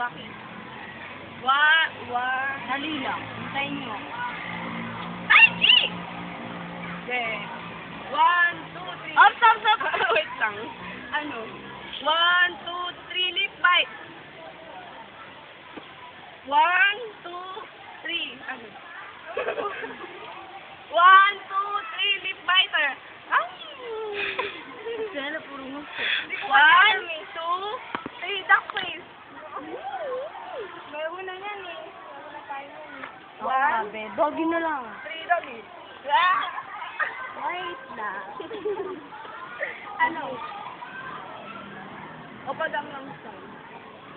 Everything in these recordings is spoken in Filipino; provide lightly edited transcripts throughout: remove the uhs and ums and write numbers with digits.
Rocky. Dali lang. Hintayin nyo. Ay, G! Okay. 1, 2, 3. Oh, stop, stop. Wait lang. Ano? 1, 2, 3, lip bite. 1, 2, 3. Ano? 1, 2, 3, lip biter. Ay! Sana puro mo. 1, 2, 3, duck face. May una yan eh. Wala tayo yan eh. One. Sabi, doggy na lang. 3, doggy. Ah! Wait lang. Ano? O pagang lang style.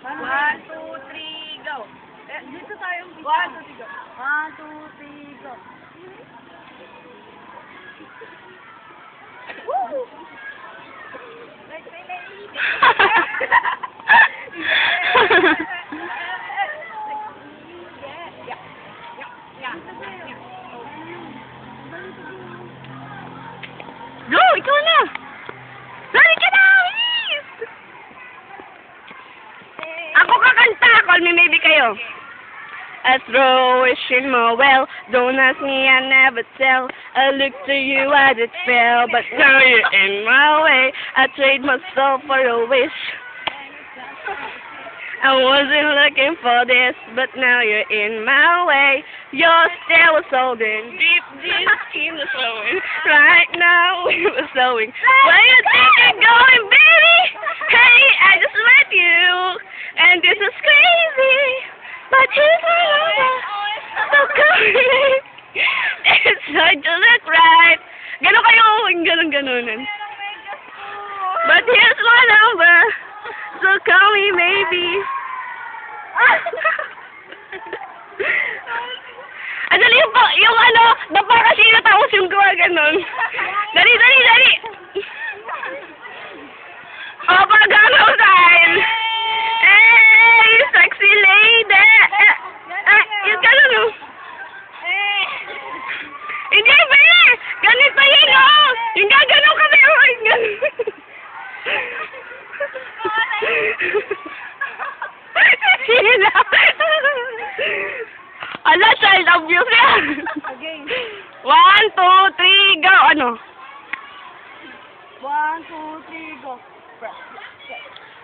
1, 2, 3, go. Dito tayo. 1, 2, 3, go. 1, 2, 3, go. Woo! Go! Ikaw na! Dali ka na! Please! Ako kakanta! Call me maybe kayo. I throw a wish in my well. Don't ask me, I never tell. I look to you, I just fell. But now you're in my way. I trade my soul for a wish. I wasn't looking for this, but now you're in my way. Your stare was holding deep, deep skin was flowing. Right now we were sewing. Where you think you're going, baby? Hey, I just met you, and this is crazy. But here's my number, so come here. It's hard to look right. Ganon kayo, ganon. But here's my number, so call me maybe. Dali yung ano, dapa kasi natapos yung gawa ganon. Dali. Oh, pag-ano style. Hey, sexy lady. Yung ganon o. Hindi, pwede. Ganito yun o. Yung gaganon kami o. Yung ganon. Sila. Ala, child abuse yan. Again. 1, 2, 3, go. Ano? 1, 2, 3, go.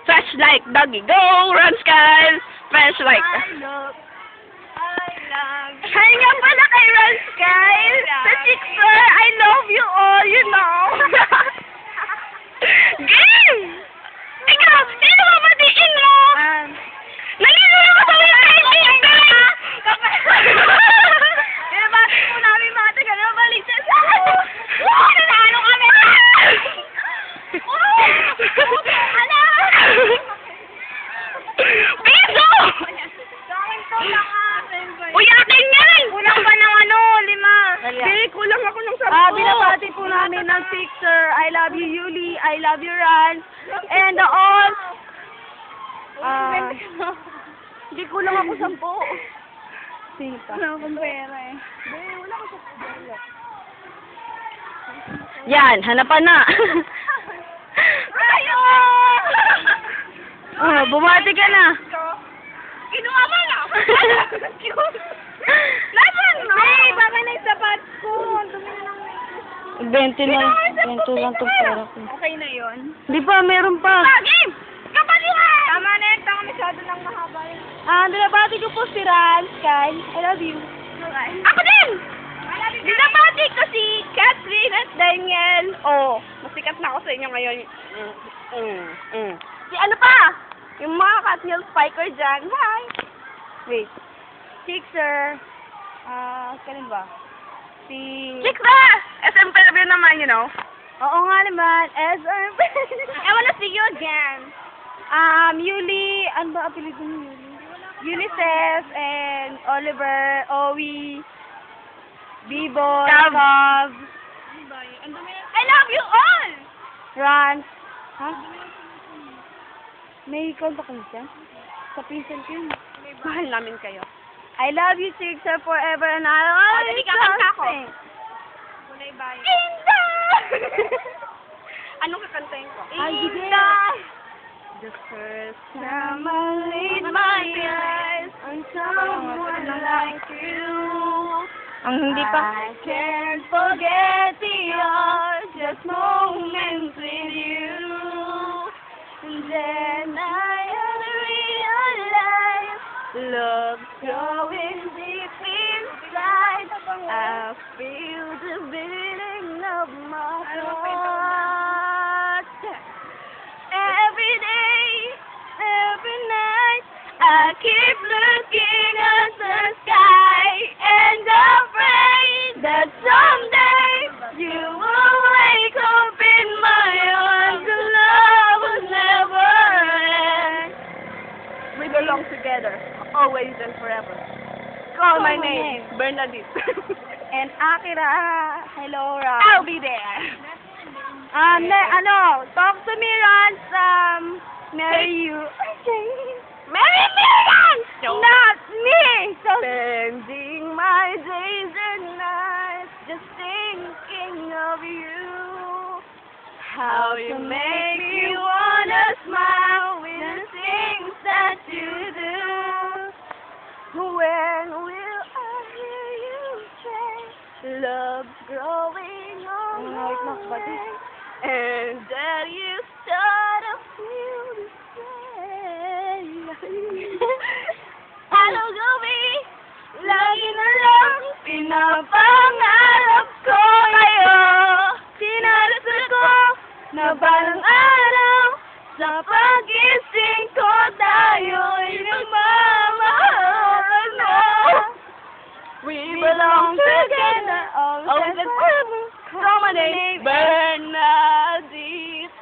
Fresh like doggy. Go, run, Sky. Fresh like. I love. Ay nga pala kay Run, Sky. Sa Sixer, I love you all, you know. Game! Ikaw, sino ba batiin mo? Nalilito ka sa mga kaibigan! Binabati po namin mga taga na balik sa akin. Nanalo kami! Ala! Piso! Sa akin to lang Uy, akin yan! Kulang ba ng 5? Hindi, kulang ako ng 10. Binabati po namin ng Sixer. I love you, Yuli. I love you, Ran. And all. Hindi, kulang ako 10. Sige pa. Wala akong pera eh. Wala ko sa pera. Yan, hanapan na. Ayo! Bumati ka na. Kinuha mo na! Laban no? Hey, baka na yung sapat ko. Ang dumi na ng 20 lang. 20 lang itong pera ko. Okay na yun. Di pa, meron pa. Game! Kapalihan! Tama na yun. Tama masyado lang mahaba yun. Binabati ko po si Ran, Sky. I love you. Ako din! Binabati ko si Catherine at Daniel. Oh, masikat na ako sa inyo ngayon. Si ano pa? Yung mga Cathill Spiker dyan. Hi! Wait. Sixer. Kanin ba? Si... Sixer! SM Fairview naman, you know. Oo nga naman. SM. I wanna see you again. Yuli. Ano ba apelido ni Yuli? Unicef and Oliver, Owie, Biboy, Cav. I love you all! Ran. Ha? May contact ka siya? Sa pinsan ko yun. Mahal namin kayo. I love you, Sixer, forever and always. Dali, kakanta ko. Kulay bayo. Inda! Anong kakantahin ko? Inda! The first time I laid my eyes on someone like you, Ang hindi pa. I can't forget the just moments with you. And then I realized love's growing deep inside. I feel the beating of my heart. Every day, every night, I keep looking at the sky, and I pray that someday you will wake up in my arms and love will never end. We belong together, always and forever. Call my name, Bernadette. And Akira. Hello, Rob. I'll be there. Talk to me, Ron. Marry you. Marry me again! Not me! So Spending my days and nights just thinking of you. How you make me wanna smile with the things that you do. When will I hear you say love's growing on my way, and that you start to feel the same. Hello, Gobi! Lagi na lang pinapangarap ko kayo. Sinarasal ko na balang araw sa pag-ising ko tayo'y nagmamahal na. We belong together, always and forever. Call my name, Bernadette.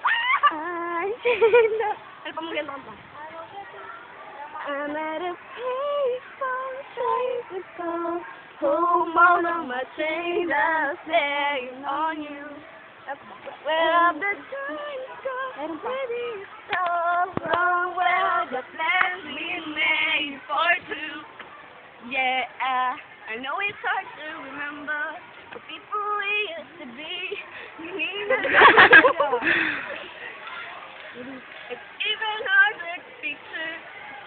Ano pa mong ganito ka? I'm at a payphone place to call. Home all of my chains are staying on you. Where the times go, ready so wrong. Where the plans we made for two. Yeah, I know it's hard to remember the people we used to be. You need to It's even harder to picture.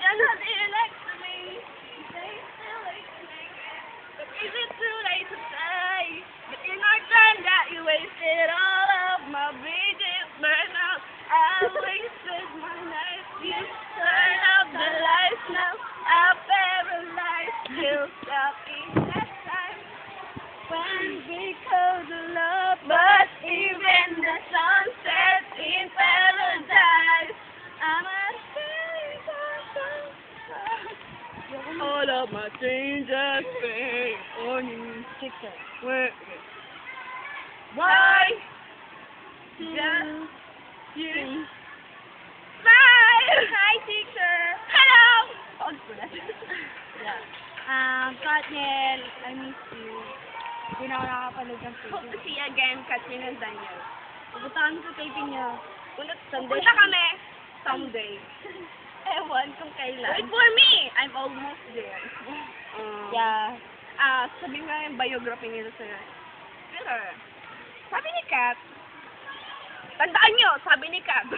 You're not here next to me. You say it's too late to make it, but is it too late to say? But in our time that you wasted all of my bridges burned out. I wasted my nights. You turn up the lights now. I'm paralyzed. You stop in that time when we could love, but even the sun sets in paradise. I'm a all of my changes spent on you. Why? Just you. Bye. Hi, teacher. Hello. Katniel, I miss you. Hindi na ako nakakapanood ng Hope to see you again, Katrin and Daniel. Pupuntahan ko kay Pinya. Punta kami someday. Ewan kung kailan. Wait for me! I'm almost there. Yeah. Sabi nga yung biography nila sa Twitter. Sabi ni Kat, tandaan nyo, sabi ni Kat,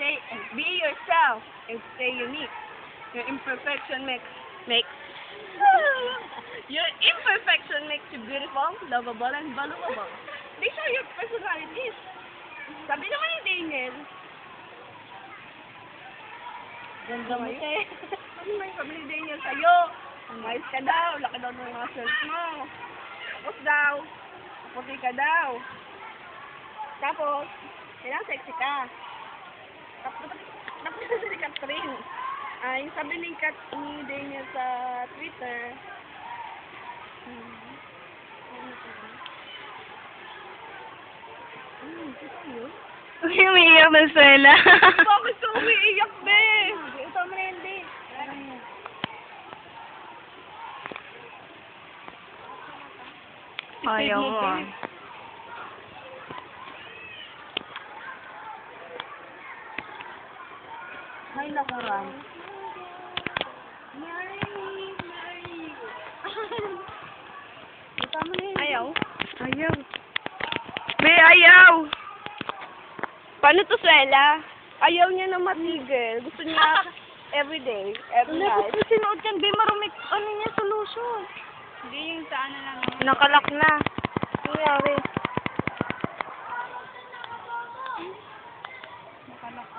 say, be yourself and stay unique. Your imperfection makes your imperfection makes you beautiful, lovable, and valuable. They show your personalities. Sabi naman ni Daniel, Ganda mo, eh. sabi ni Daniel sa'yo, ayos ka daw, laki daw ng mga cells mo. Tapos daw, puti ka daw. Tapos, kailangan sexy ka. Tapos si Catherine. Yung sabi ni Daniel sa Twitter, Umiiyak na sila. bakit ka umiiyak, be? Ito mo rin, di. Ayaw mo, ah. Ay, nakuran. Ito mo rin. Ayaw. Ayaw. Be, ayaw. Paano to, Suela? Ayaw niya na matigil. Gusto niya every day, every night. Kung sinuot yan, be, marumit, ano niya, solution. Hindi yung sa ano lang. Nakalak na. Ano nangyari? Nakalak.